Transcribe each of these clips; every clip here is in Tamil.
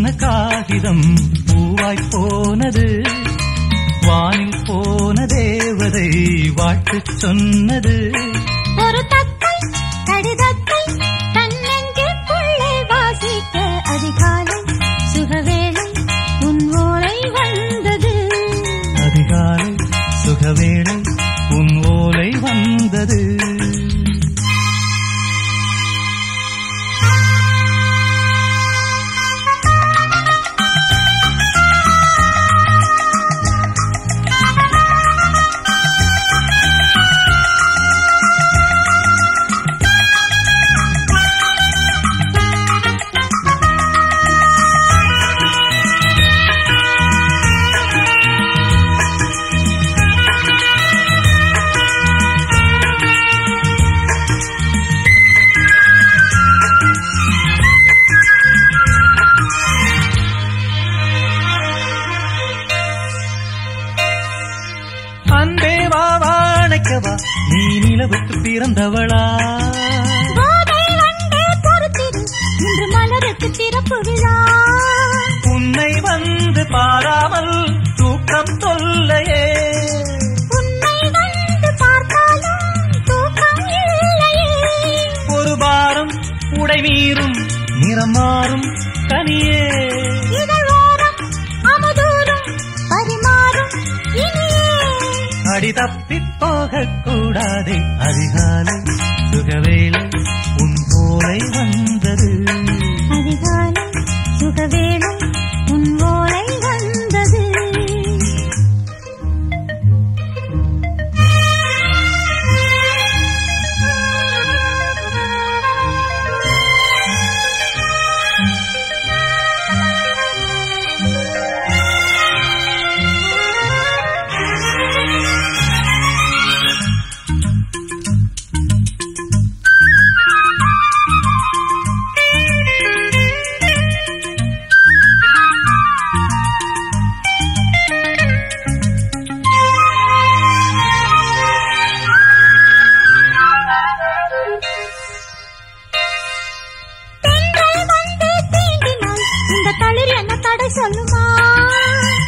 சொன்ன காகிதம் பூவாய் போனது, வானில் போன தேவதை வாழ்த்து சொன்னது. ஒரு தத்தை கடிதத்தை தன்னெஞ்சுக்குள்ளே வாசிக்க அதிகாலை சுகவேளை உன் ஓலை வந்தது. அதிகாலை சுகவேளை உன் ஓலை வந்தது. அன்பே வா வாழைக்கவா, நீ நிலவுக்கு பிறந்தவளா? இன்று மலருக்கு திறப்பு விழா. உன்னை வந்து பாராமல் தூக்கம் தொல்லையே. உன்னை வந்து பார்த்தாலும் தூக்கம் இல்லையே. ஒரு பாரம் உடை மீறும் நிறம் மாறும் தனியே. இதழோரம் அமுதூரும் பரிமாறும் இனியே. அடி தப்பி போகக் கூடாதே. அதிகாலை சுகவேளை உன் ஓலை வந்தது. அதிகாலை சுகவேளை உன் ஓலை வந்தது.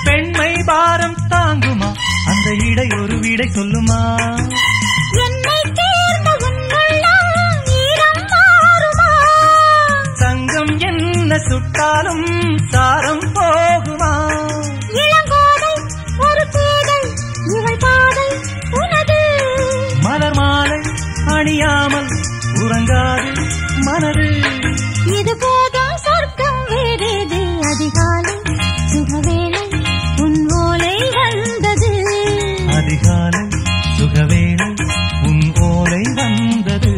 பெண்மை பாரம் தாங்குமா, அந்த இடை ஒரு விடை சொல்லுமா? என்னை சேர்ந்த உன்னுள்ளம் ஈரம் மாறுமா? சங்கம் என்ன சுட்டாலும் சாரம் போகுமா? இளங்கோதை ஒரு பேதை இவள் பாதை உனது. மலர் மாலை அணியாமல் உறங்காது மனது. இது போதும் சொர்க்கம் வேறேது. அதிகாலை சுகவேளை உன் ஓலை வந்தது. அதிகாலை சுகவேளை உன் ஓலை வந்தது.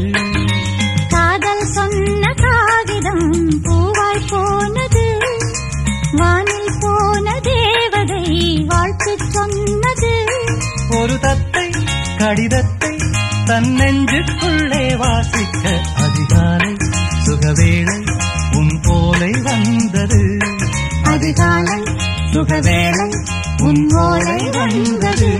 காதல் சொன்ன காகிதம் பூவாய் போனது, வானில் போன தேவதை வாழ்த்து சொன்னது. ஒரு தத்தை கடிதத்தை தன் நெஞ்சுக்குள்ளே வாசிக்க அதிகாலை சுகவேளை உன் ஓலை வந்தது. அதிகாலை சுகவேளை உன் ஓலை வந்தது.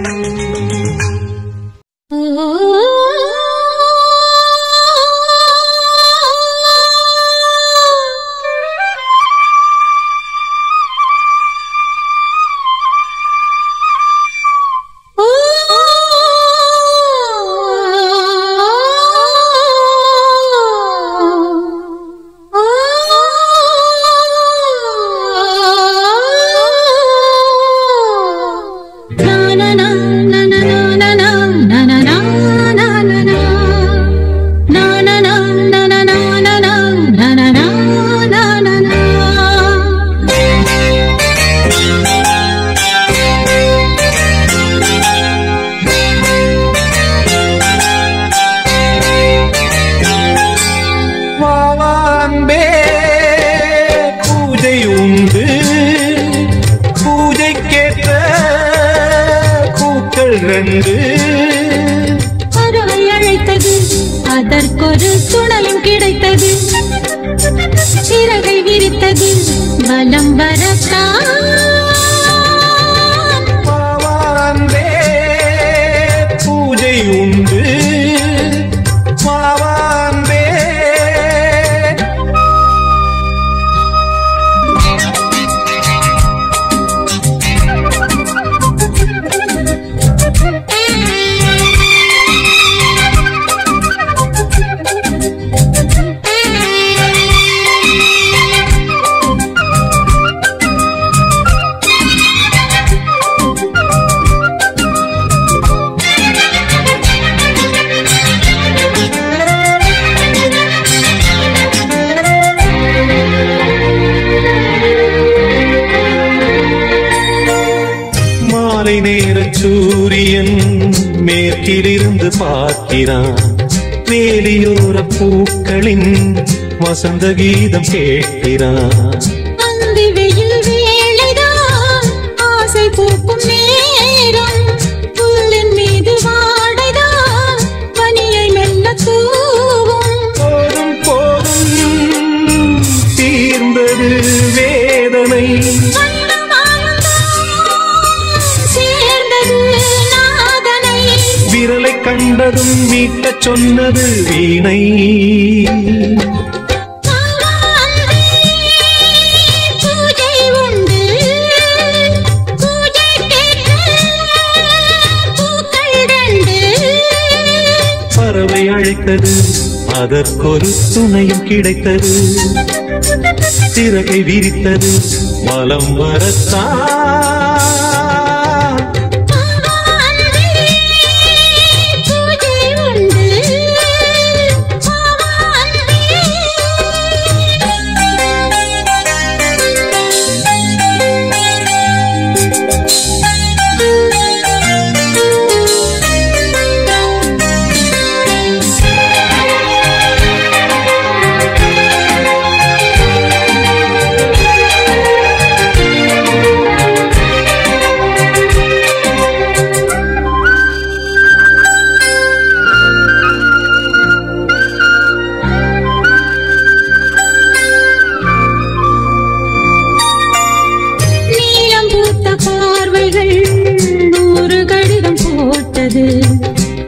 பறவை அழைத்தது, அதற்கொரு துணையும் கிடைத்தது. சிறகை விரித்தது, பலம் வரத்தான். பூஜை உண்டு பாவாம்பே. மாலை நேர சூரியன் மேற்கிலிருந்து பார்க்கிறான். வேலியோர பூக்களின் வசந்த கீதம் கேட்கிறான். அந்தி வெயில் வேளைதான் ஆசை பூக்கும் நேரம். புல்லின் மீது வாடைதான் பனியை மெல்ல தூவும். போதும் போதும் தீர்ந்தது வேதனை. விரலை கண்டதும் மீட்டச் சொன்னது வீணை. பூஜை உண்டு பூஜை கேட்க பூக்கள் ரெண்டு. பறவை அழைத்தது அதற்கொரு துணையும் கிடைத்தது. சிறகை விரித்தது வலம் வரத்தான்.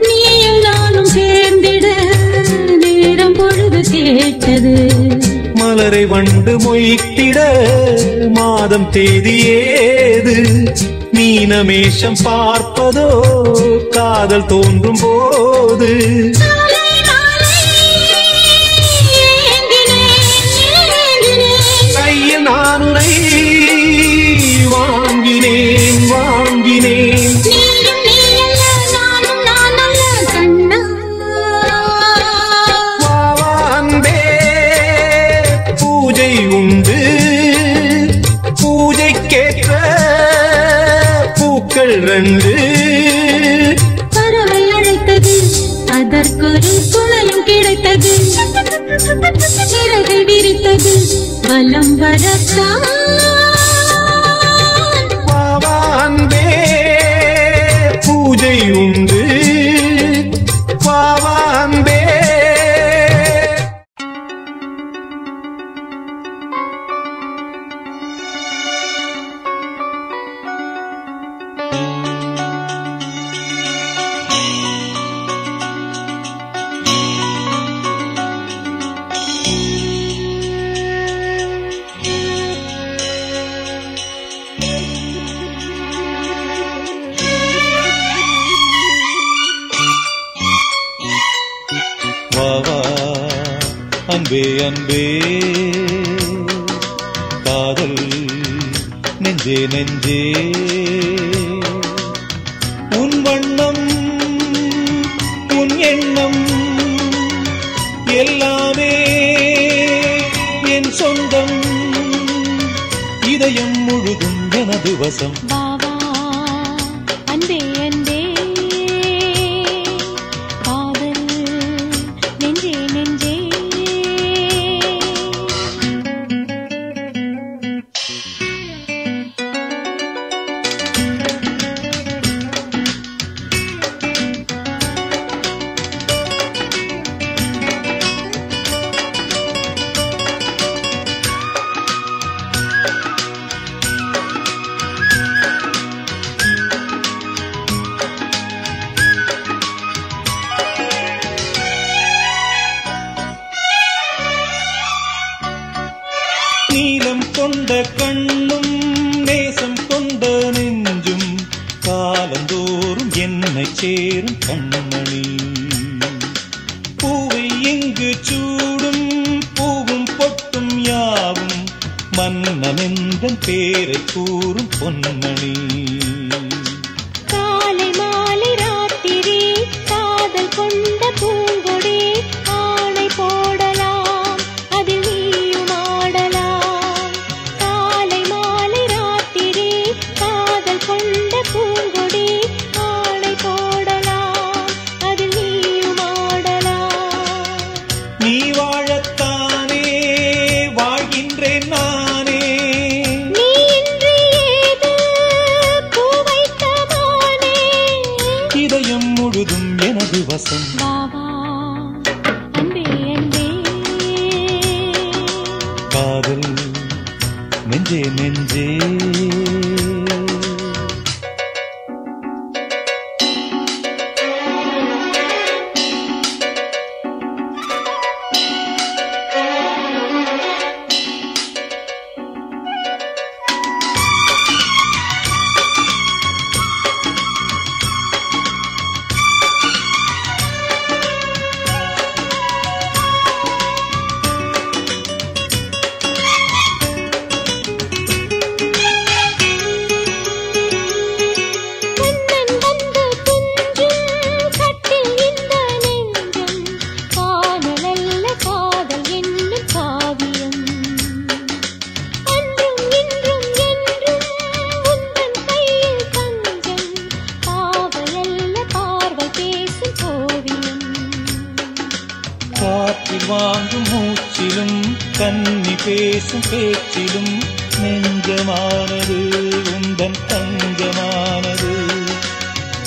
நீயும் நானும் சேர்ந்திட நேரம் பொழுது கேட்டது. மலரை வண்டு மொய்த்திட மாதம் தேதி ஏது. மீனமேஷம் பார்ப்பதோ காதல் தோன்றும் போது. கையில் நானுரை வாங்கினேன் வாங்கினேன். பூஜை உண்டு பூஜைக்கேற்ற பூக்கள் ரெண்டு. பறவை அழைத்தது அதற்கொரு துணையும் கிடைத்தது. சிறகை விரித்தது வலம் வரத்தான். வாவாந்தே பூஜை உண்டு வாவாந்தே. அன்பே அன்பே காதல் நெஞ்சே நெஞ்சே உன் வண்ணம் உன் எண்ணம் எல்லாமே என் சொந்தம். இதயம் முழுதும் எனது வசம். பாவா அன்பே அன்பே காதல் நெஞ்சே நெஞ்சே. நீலம் கொண்ட கண்ணும் நேசம் கொண்ட நெஞ்சும் காலந்தோறும் என்னை சேரும் கண்மணி. பூவை எங்கு சூடும் பூவும் பொட்டும் யாவும் மன்னனெந்தன் பேரை கூறும் பொன்மணி. காலை மாலை ராத்திரி காதல் கொண்ட பூங்கொடி ஆணை போடலாம் அதில் நீயும் ஆடலாம். காலை மாலை ராத்திரி காதல் கொண்ட பூங்கொடி வசம். வாவா அன்பே அன்பே காதல் நெஞ்சே நெஞ்சே வாங்கும் மூச்சிலும் கன்னி பேசும் பேச்சிலும் நெஞ்சமானது உந்தன் தங்கமானது.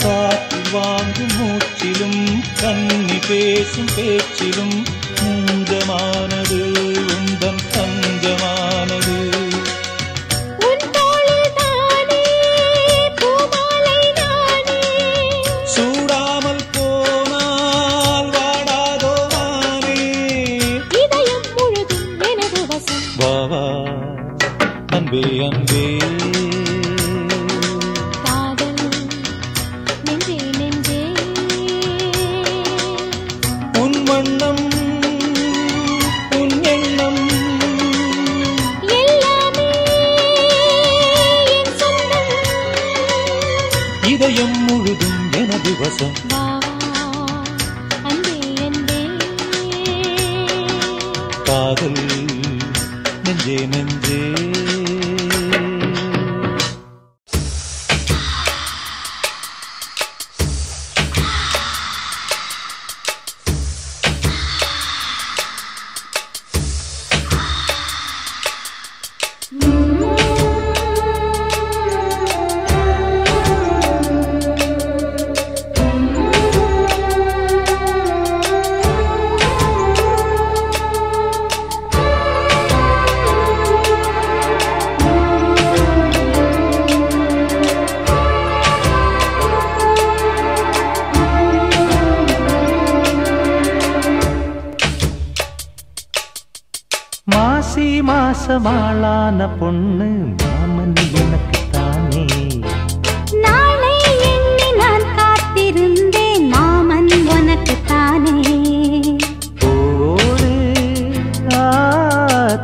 காற்றில் வாங்கும் மூச்சிலும் கன்னி பேசும் பேச்சிலும் நெஞ்சமானது உந்தன் தங்கமானது. சூடாமல் போனால் வாடாதோ வானே. வாவா அன்பே அன்பே காதல் நெஞ்சே நெஞ்சே உன் வண்ணம் உன் எண்ணம் எல்லாமே என் சொந்தம். இதயம் முழுதும் எனது வசம். வாவா அன்பே அன்பே காதல் நெஞ்சே நெஞ்சே மாசி மாசமாளான பொண்ணு மாமன் எனக்கு தானே. நாளை எண்ணி நான் காத்திருந்தேன் மாமன் உனக்கு தானே. ஓடு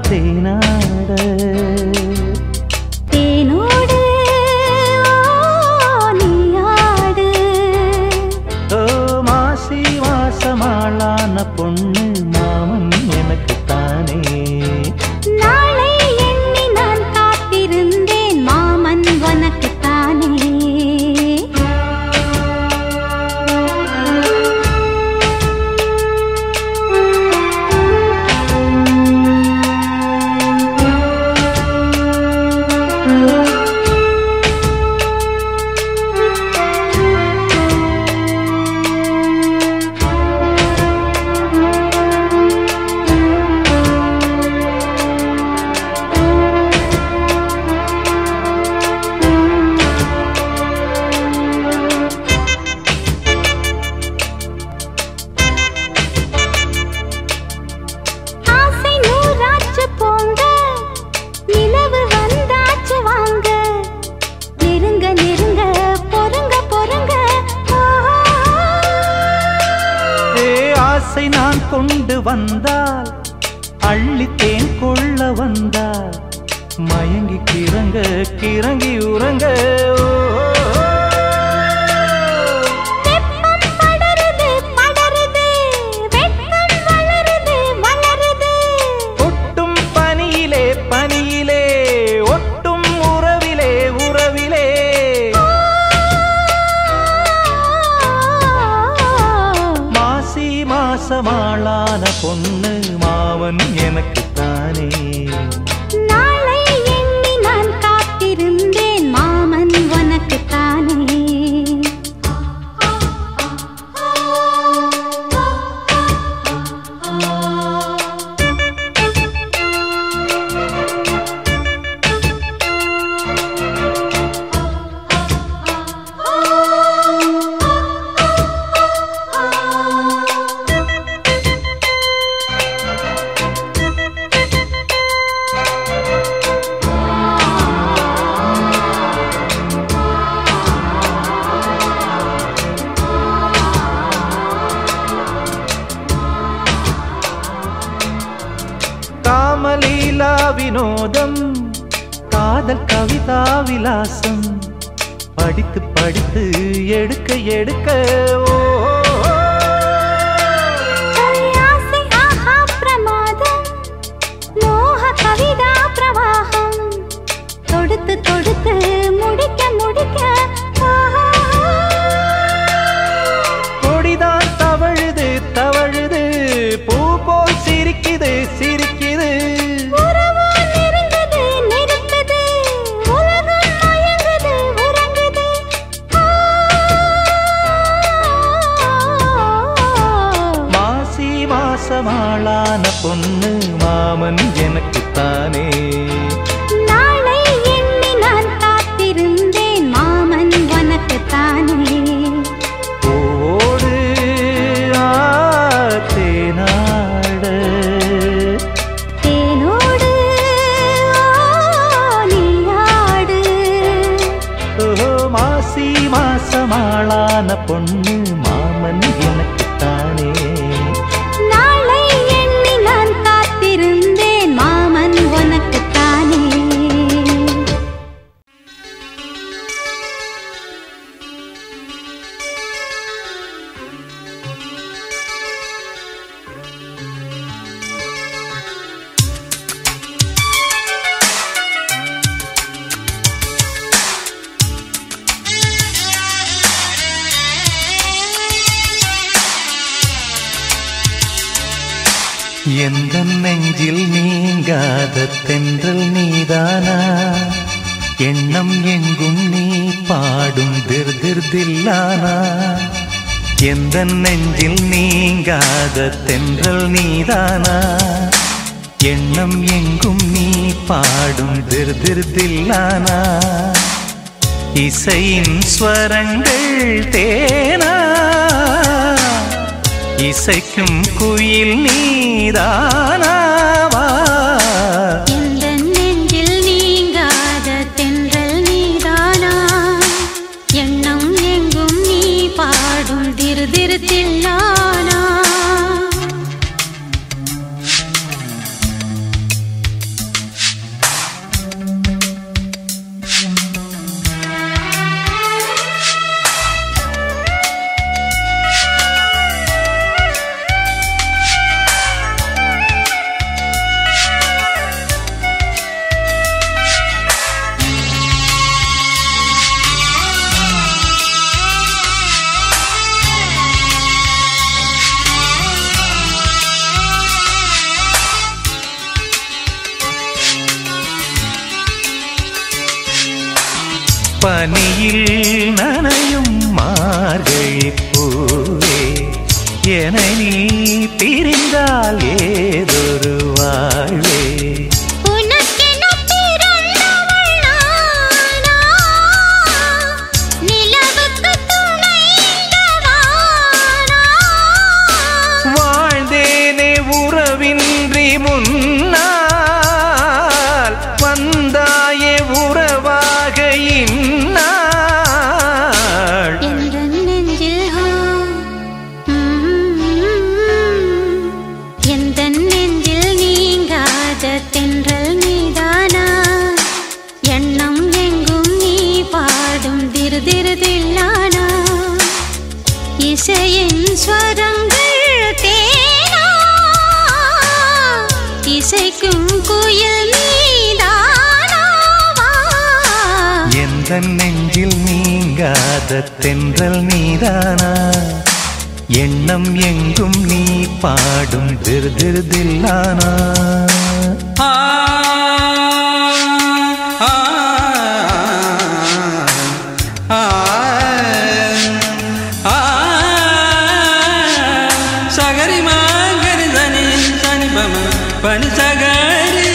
தேனாட தேனோடு நீயாடு. ஓ மாசி மாசமாளான பொண்ணு மாமன் எனக்கு தானே. நாளை எண்ணி நான் காத்திருந்தேன் மாமன் உனக்கு தானே. ஆசை நூறாச்சு போங்க நிலவு வந்தாச்சு வாங்க. நெருங்க நெருங்க பொறுங்க பொறுங்க. ஏ ஆசை நான் கொண்டு வந்தால் அள்ளித்தேன் கொள்ள வந்தால் மயங்கி கிறங்க கிறங்கி உறங்க. வெப்பம் படருது படருது வெட்கம் வளருது வளருது. ஒட்டும் பனியிலே பனியிலே ஒட்டும் உறவிலே உறவிலே. மாசி மாசமாளான பொண்ணு மாமன் எனக்கு தானே. நாளை எண்ணி நான் காத்திருந்தேன் மாமன் காதல் கவிதா விலாசம் படித்து படித்து எடுக்க எடுக்க ஓ ஆசை ஆஹா பிரமாதம் மோக கவிதா பிரவாகம் தொடுத்து தொடுத்து முடிக்க முடிக்க கொடிதான் தவழுது தவழுது பூ போல் சிரிக்குது சிரிக்குது மாசமாளான பொண்ணு மாமன் எனக்குத்தானே நாளை எண்ணி நான் காத்திருந்தேன் மாமன் உனக்குத்தானே ஓடு தேனாடு தேனோடு நீயாடு மாசி மாசமாளான பொண்ணு மாமன் எனக்குத்தானே நாளை எண்ணி நான் காத்திருந்தேன் மாமன் உனக்குத்தானே எந்த நெஞ்சில் நீங்காத தென்றல் நீதானா எண்ணம் எங்கும் நீ பாடும் திர் திர் தில்லானா எந்த நெஞ்சில் நீங்காத தென்றல் நீதானா எண்ணம் எங்கும் நீ பாடும் திர் திர் தில்லானா இசையின் ஸ்வரங்கள் தேனா இசைக்கும் குயில் நீதானாவா எந்த நெஞ்சில் நீங்காத தென்றல் நீதானா எண்ணம் எங்கும் நீ பாடும் திரு திரு தில்லானா பனியில் நனையும் மார்கழி பூவே என நீ பிரிந்தால் ஏதொரு வாழ்வே வாழ்ந்தேனே உறவின்றி முன்னால் வந்தாயே உறவாக இந்நாள் எந்த நெஞ்சில் எந்த நெஞ்சில் நீங்காத தென்றல் நீதானா எண்ணம் எங்கும் நீ பாடும் திரு திரு தில்லானா இசையின் ஸ்வரங்கள் தேனா இசைக்கும் குயில் நீதானாவா எந்த நெஞ்சில் நீங்காத தென்றல் நீதானா எண்ணம் எங்கும் நீ பாடும் திரு திரு தில்லானா சகரி மாங்கரி தனி தனி பம பனி சகரி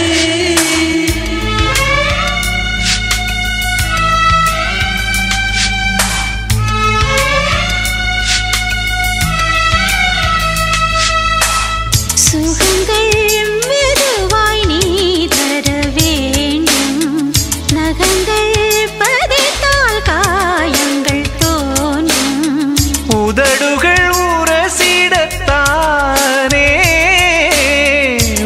சுகங்கள் மெதுவாய் நீ தர வேண்டும் நகங்கள் பதித்தால் காயங்கள் தோன்றும் உதடுகள் உரசிடத்தானே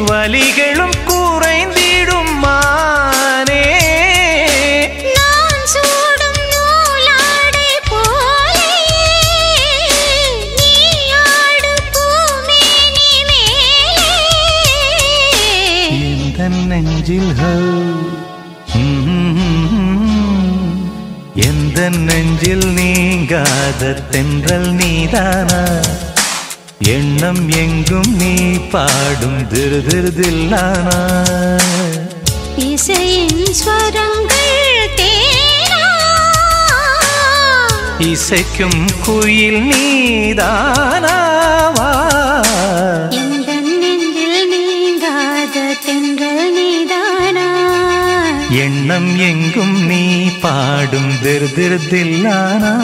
வலிகளும் குறைந்திடும் மானே எந்த நெஞ்சில் நீங்காத தென்றல் நீதானா எண்ணம் எங்கும் நீ பாடும் திருதிருதில்லானா இசையின் ஸ்வரங்கள் தேனா இசைக்கும் குயில் நீதானாவா எந்த நெஞ்சில் நீங்காத தென்றல் நீதானா எண்ணம் எங்கும் நீ பாடும் திருதிருதில்லானா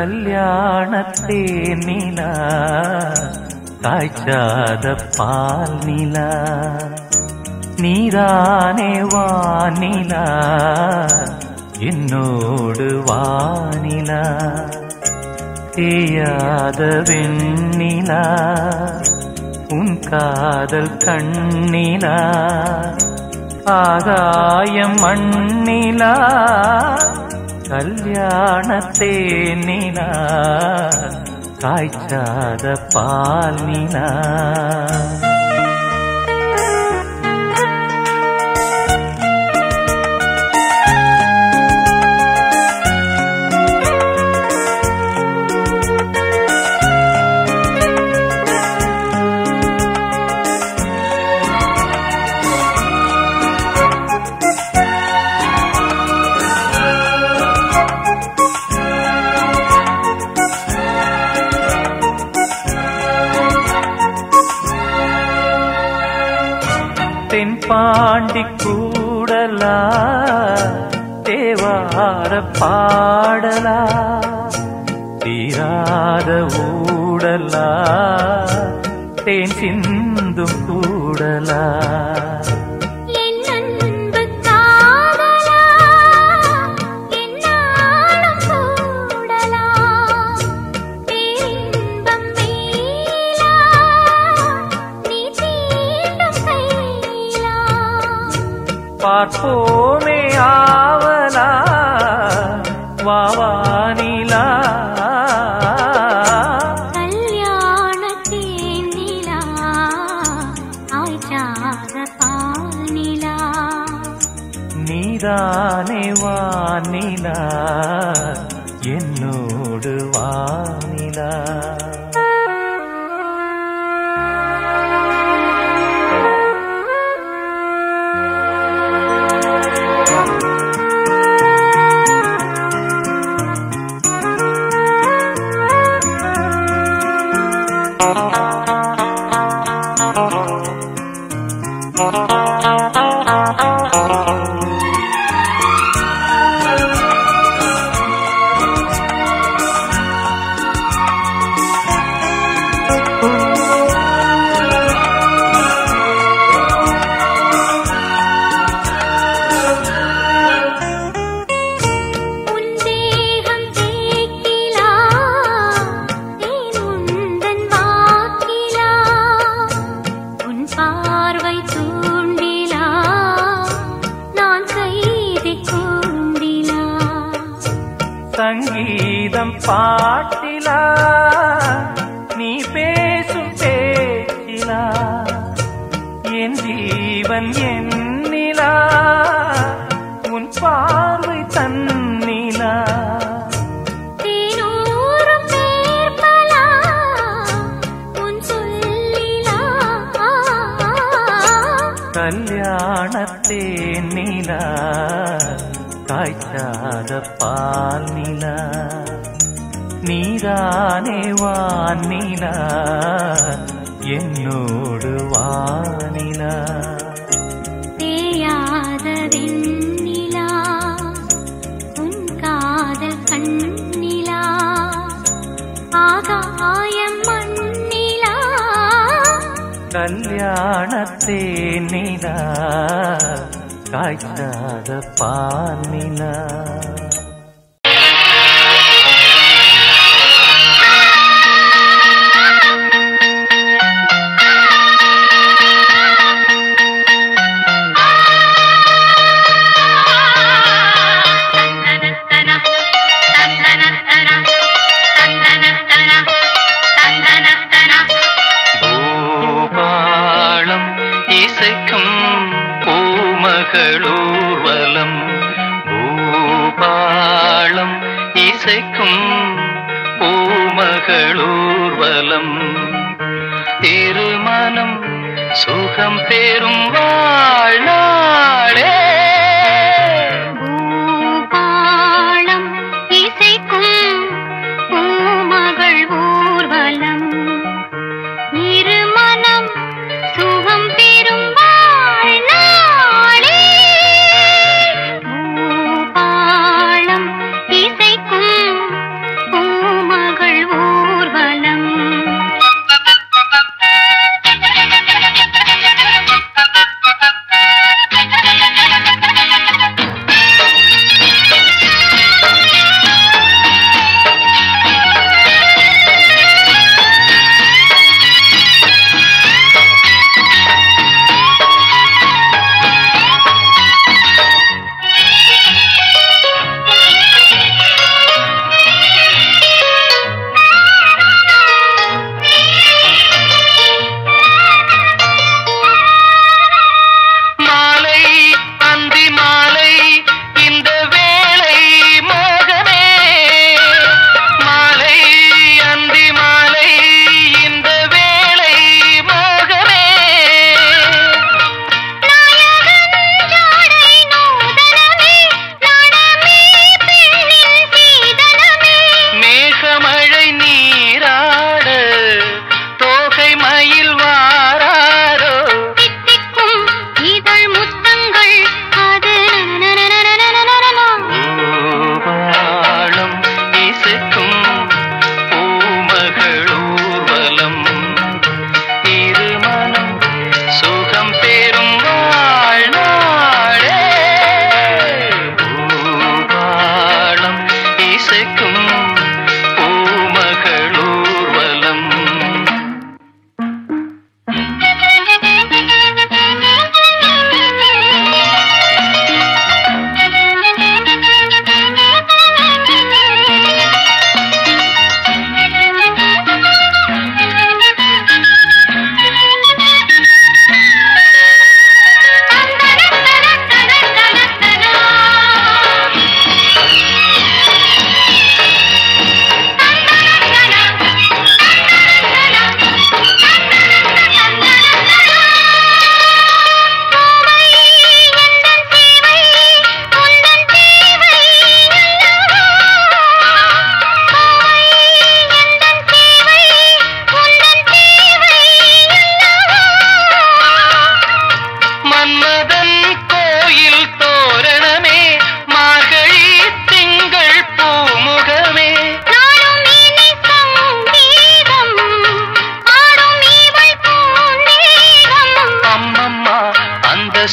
கல்யாணத்தே நிலா காய்ச்சாத பால் நிலா நீதானே வானிலா என்னோடு வானிலா தேயாத வெண்ணிலா உன் காதல் கண்ணிலா ஆகாயம் மண்ணிலா கல்யாணத்தே நிலா காய்ச்சாத பால் நிலா தென்பாண்டி கூடலா தேவார பாடலா தீராத ஊடலா தேன் சிந்தும் கூடலா பார்ப்போமே ஆவலா வாவானிலா கல்யாணத்தே நிலா ஆய்ச்சாத பால் நிலா நீதானே வானிலா என்னோடு வானிலா சங்கீதம் பாட்டிலா நீ பேசும் பேச்சிலா என் ஜீவன் என்னிலா உன் பார்வை தன்னிலா கல்யாணத்தே நிலா காய்ச்சாத பால் நிலா நீதானே வானிலா என்னோடு வானிலா தேயாத வெண்ணிலா உன் காதல் கண்ணிலா ஆகாயம் மண்ணிலா கல்யாணத்தே நிலா காய்ச்சாத பால் நிலா இசைக்கும் பூமகளூர்வலம் திருமணம் சுகம் பெறும் வாழ்நாளே பூபாளம் இசைக்கும் பூமகள் ஊர்வலம் இருமனம் சுகம் பெறும் வாழ்நாளே பூபாளம் இசைக்கும் பூமகள் ஊர்வலம்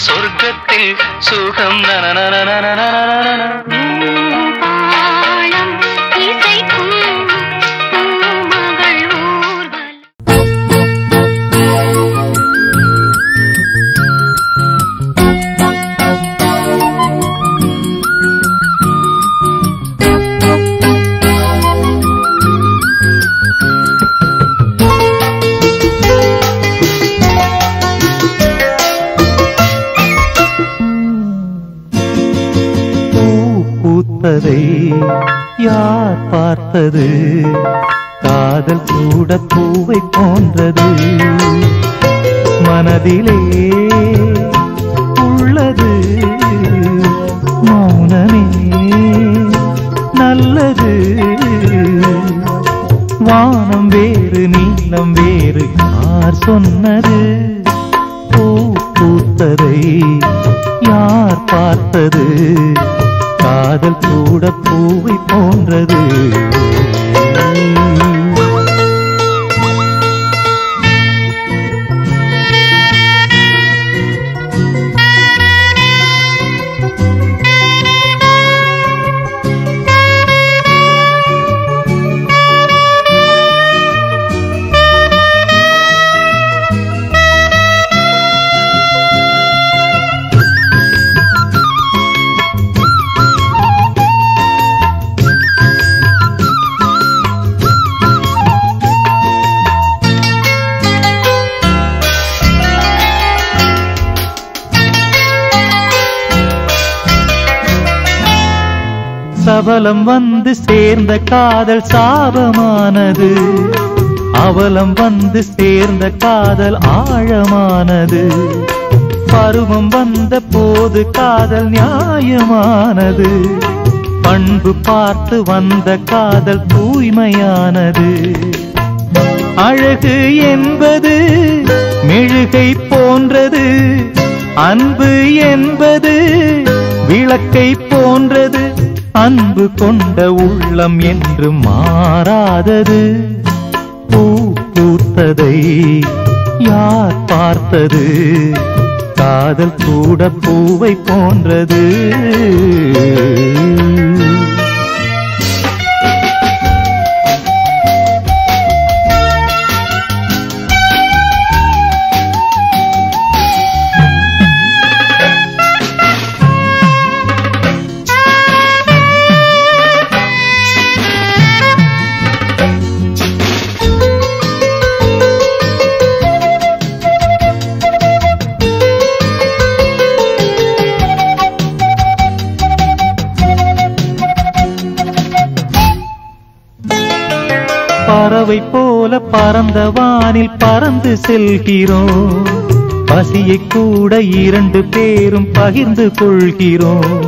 சொர்க்கத்தில் சுகம் பூபாளம் இசைக்கும் பூமகள் ஊர்வலம் யார் பார்த்தது காதல் கூட பூவை போன்றது மனதிலே உள்ளது மௌனமே நல்லது வானம் வேறு நீளம் வேறு யார் சொன்னது பூ பூத்ததை யார் பார்த்தது காதல் கூட பூவை போன்றது சபலம் வந்து சேர்ந்த காதல் சாபமானது, அவலம் வந்து சேர்ந்த காதல் ஆழமானது. பருவம் வந்த போது காதல் நியாயமானது, பண்பு பார்த்து வந்த காதல் தூய்மையானது. அழகு என்பது மெழுகை போன்றது, அன்பு என்பது விளக்கை போன்றது. அன்பு கொண்ட உள்ளம் என்று மாறாதது. பூ பூத்ததை யார் பார்த்தது, காதல் கூட பூவை போன்றது. பறவை போல பறந்த வானில் பறந்து செல்கிறோம், பசியை கூட இரண்டு பேரும் பகிர்ந்து கொள்கிறோம்.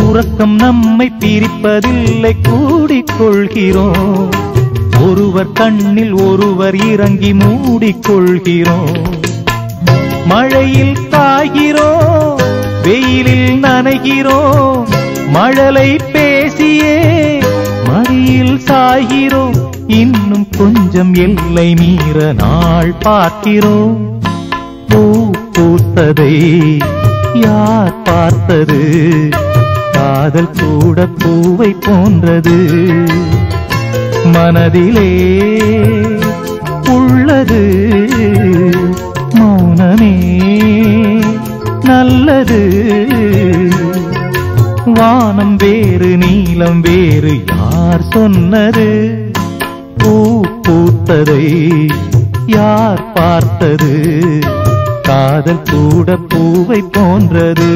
உறக்கம் நம்மை பிரிப்பதில்லை, கூடிக்கொள்கிறோம். ஒருவர் கண்ணில் ஒருவர் இறங்கி மூடிக்கொள்கிறோம். மழையில் காய்கிறோம், வெயிலில் நனைகிறோம். மழலை பேசியே மடியில் சாய்கிறோம். இன்னும் கொஞ்சம் எல்லை மீற நாள் பார்க்கிறோம். பூ பூத்ததை யார் பார்த்தது, காதல் கூட பூவை போன்றது. மனதிலே உள்ளது மௌனமே நல்லது. வானம் வேறு நீலம் வேறு யார் சொன்னது, பூ பூத்ததை யார் பார்த்தது, காதல் கூட பூவை போன்றது.